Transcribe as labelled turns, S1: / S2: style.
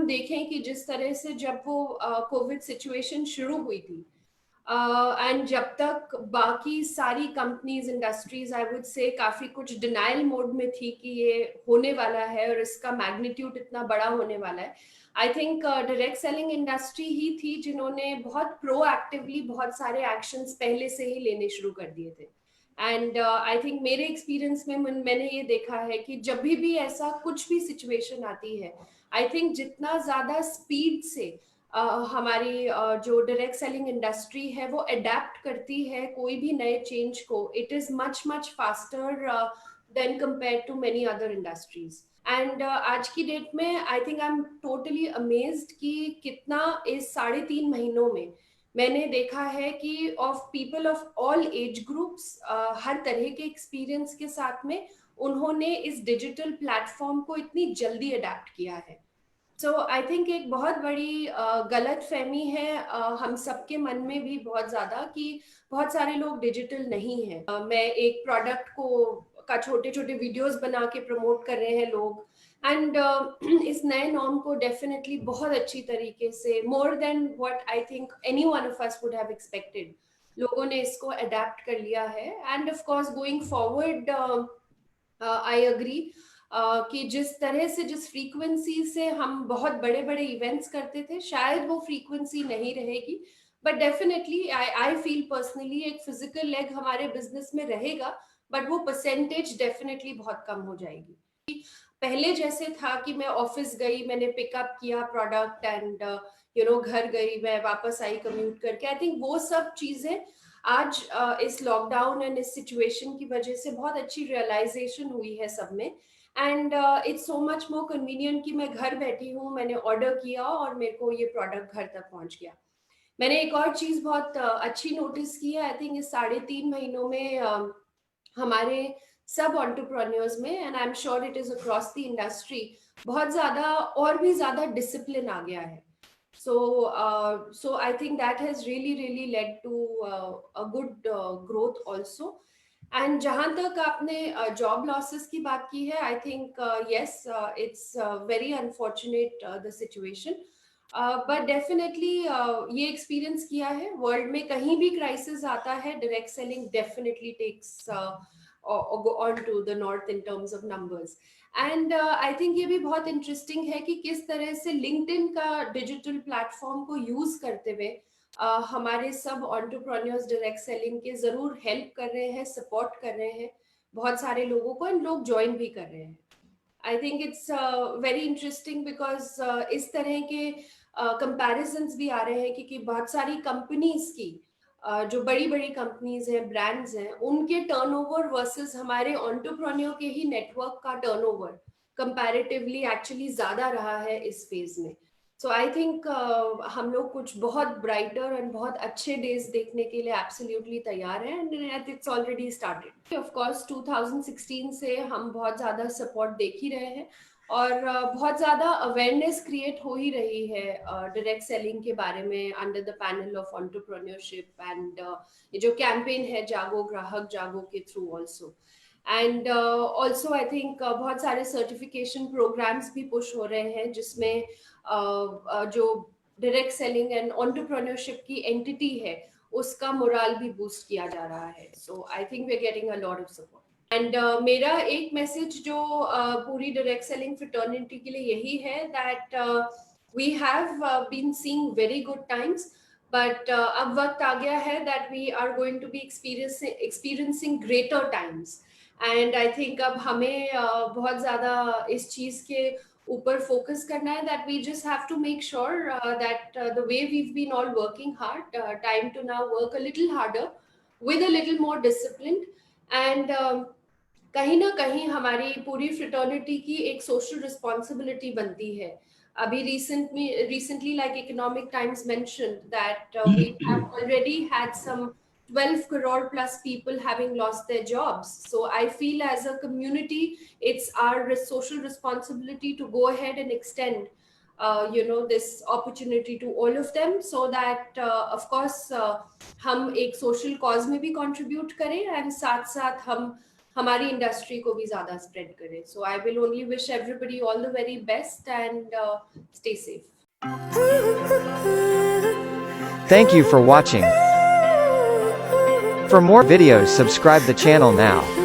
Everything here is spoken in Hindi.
S1: हम देखें कि जिस तरह से जब वो कोविड सिचुएशन शुरू हुई थी एंड जब तक बाकी सारी companies industries I would say काफी कुछ डिनाइल मोड में थी कि ये होने वाला है और इसका मैग्नीट्यूड इतना बड़ा होने वाला है, I think direct selling industry ही थी जिन्होंने बहुत प्रोएक्टिवली बहुत सारे एक्शंस पहले से ही लेने शुरू कर दिए थे। एंड आई थिंक मेरे एक्सपीरियंस में मैंने ये देखा है कि जब भी ऐसा कुछ भी सिचुएशन आती है, आई थिंक जितना ज्यादा स्पीड से हमारी जो डायरेक्ट सेलिंग इंडस्ट्री है वो अडेप्ट करती है कोई भी नए चेंज को, it is much much faster than compare to many other industries. And आज की डेट में I think I am totally amazed कि कितना इस 3.5 महीनों में मैंने देखा है कि of people of all age groups, हर तरह के एक्सपीरियंस के साथ में उन्होंने इस डिजिटल प्लेटफॉर्म को इतनी जल्दी अडेप्ट किया है। सो आई थिंक एक बहुत बड़ी गलत फहमी है हम सबके मन में भी बहुत ज्यादा कि बहुत सारे लोग डिजिटल नहीं हैं। मैं एक प्रोडक्ट को का छोटे छोटे वीडियोस बना के प्रमोट कर रहे हैं लोग, एंड इस नए नॉर्म को डेफिनेटली बहुत अच्छी तरीके से, more than what I think any one of us would have expected, लोगों ने इसको अडेप्ट कर लिया है। End of course going forward I agree कि जिस तरह से जिस फ्रीक्वेंसी से हम बहुत बड़े बड़े इवेंट्स करते थे शायद वो फ्रीक्वेंसी नहीं रहेगी, but definitely I feel personally एक फिजिकल लेग हमारे बिजनेस में रहेगा, बट वो परसेंटेज डेफिनेटली बहुत कम हो जाएगी। पहले जैसे था कि मैं ऑफिस गई, मैंने पिकअप किया प्रोडक्ट एंड घर गई, मैं वापस आई कम्यूट करके, आई थिंक वो सब चीजें आज इस लॉकडाउन एंड इस सिचुएशन की वजह से बहुत अच्छी रियलाइजेशन हुई है सब में। And it's so much more convenient कि मैं घर बैठी हूँ, मैंने ऑर्डर किया और मेरे को ये प्रोडक्ट घर तक पहुंच गया। मैंने एक और चीज बहुत अच्छी नोटिस की है, आई थिंक इस 3.5 महीनों में हमारे सब एंटरप्रेन्योर्स में, and I am sure it is across the industry, बहुत ज्यादा और भी ज्यादा डिसिप्लिन आ गया है। So I think that has really led to a good growth also. And जहां तक आपने जॉब लॉसेस की बात की है, I think yes, it's very unfortunate the situation, but definitely ये एक्सपीरियंस किया है, वर्ल्ड में कहीं भी क्राइसिस आता है direct selling definitely takes on to the north in terms of numbers. And I think ये भी बहुत इंटरेस्टिंग है कि किस तरह से लिंक्डइन का डिजिटल प्लेटफॉर्म को यूज करते हुए हमारे सब एंटरप्रेन्योर्स डायरेक्ट सेलिंग के जरूर हेल्प कर रहे हैं, सपोर्ट कर रहे हैं बहुत सारे लोगों को, एंड लोग ज्वाइन भी कर रहे हैं। I think it's very interesting because इस तरह के कंपैरिजंस भी आ रहे हैं क्योंकि बहुत सारी कंपनीज की जो बड़ी बड़ी कंपनीज हैं, ब्रांड्स हैं, उनके टर्नओवर वर्सेस हमारे एंटरप्रेन्योर के ही नेटवर्क का टर्नओवर कंपैरेटिवली एक्चुअली ज्यादा रहा है इस फेज में। सो आई थिंक हम लोग कुछ बहुत ब्राइटर एंड बहुत अच्छे डेज देखने के लिए एब्सोल्युटली तैयार हैं, and it's already started. Of course 2016 से हम बहुत ज्यादा सपोर्ट देख ही रहे हैं और बहुत ज्यादा अवेयरनेस क्रिएट हो ही रही है डायरेक्ट सेलिंग के बारे में under the panel of entrepreneurship, and ये जो कैंपेन है जागो ग्राहक जागो के through also. And also I think बहुत सारे सर्टिफिकेशन प्रोग्राम्स भी पुश हो रहे हैं जिसमें जो डायरेक्ट सेलिंग एंड एंटरप्रेन्योरशिप की एंटिटी है उसका मोराल भी बूस्ट किया जा रहा है। So I think we are getting a lot of support. And मेरा एक मैसेज जो पूरी डायरेक्ट सेलिंग फ्रेटर्निटी के लिए यही है that we have been seeing very good times, but अब वक्त आ गया है that we are going to be experiencing greater times. And I think अब हमें बहुत ज्यादा इस चीज के ऊपर फोकस करना है that we just have to make sure that the way we've been all working hard, time to now work a little harder with a little more discipline, and कहीं ना कहीं हमारी पूरी फ्रेटर्निटी की एक सोशल रिस्पॉन्सिबिलिटी बनती है। अभी recently like Economic Times mentioned that we have already had some 12 crore plus people having lost their jobs. So I feel as a community, it's our social responsibility to go ahead and extend this opportunity to all of them so that of course हम एक social cause में भी contribute करें and साथ साथ हम हमारी इंडस्ट्री को भी ज्यादा स्प्रेड करे. So I will only wish everybody all the very best and stay safe.
S2: Thank you for watching. For more videos, subscribe the channel now.